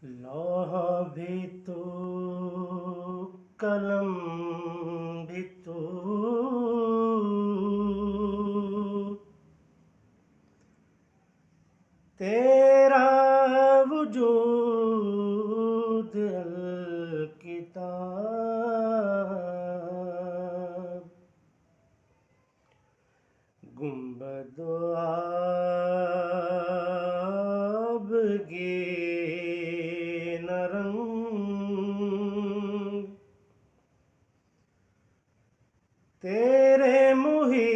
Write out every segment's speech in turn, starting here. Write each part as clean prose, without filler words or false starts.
لوح بھی تو، قلم بھی تو، تیرا وجود الکتاب، گنبد و آبگین رنگ، تیرے محیط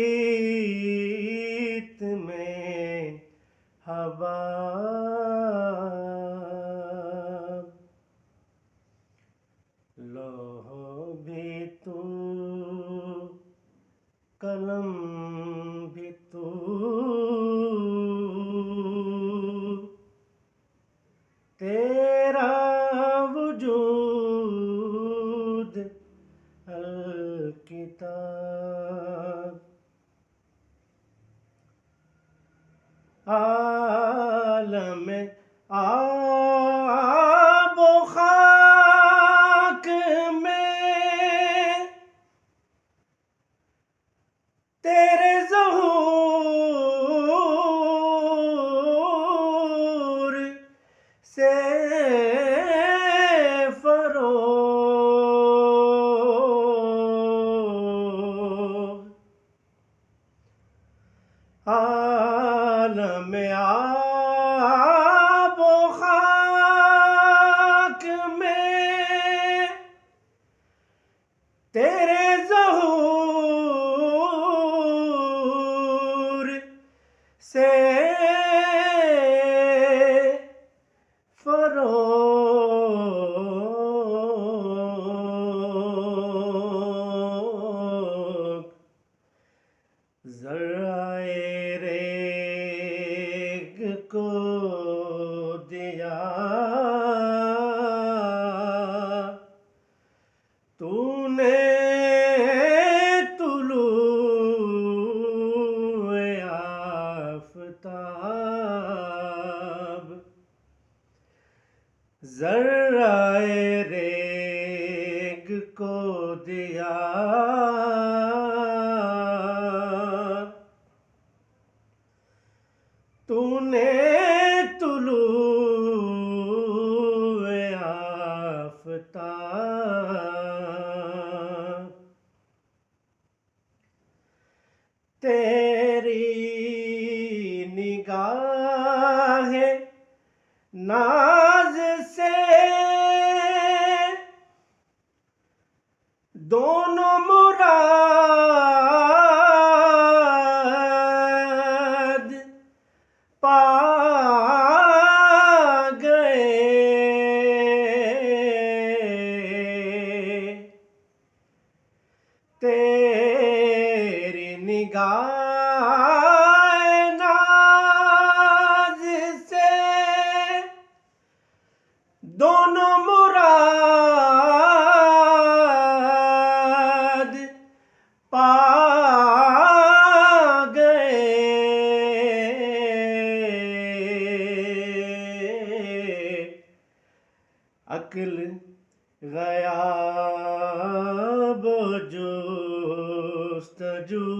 میں حباب، لوح بھی تو، قلم بھی تو، تیرا وجود الکتاب، عالم آب و خاک میں تیرے ظہور سے فروغ، عالم آب و خاک میں تیرے ظہور سے فروغ، ذرہ ریگ کو دیا تو نے طلوع آفتاب، ذرہ ریگ کو دیا تو نے طلوع آفتاب، تیری نگاہ ناز سے دونوں مراد پا گئے، تیری نگاہ ناز سے دونوں مراد پا گئے، عقل غیاب و جستجو،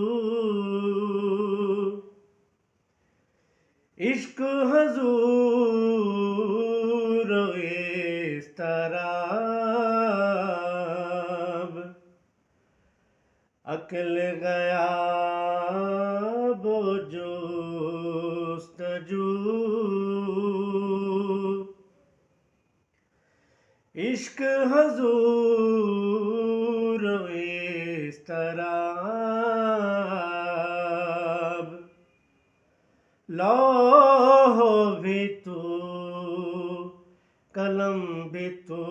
عشق حضور و اضطراب، عقل غیاب و جستجو، عشق حضور و اضطراب، لوح بھی تو، قلم بھی تو،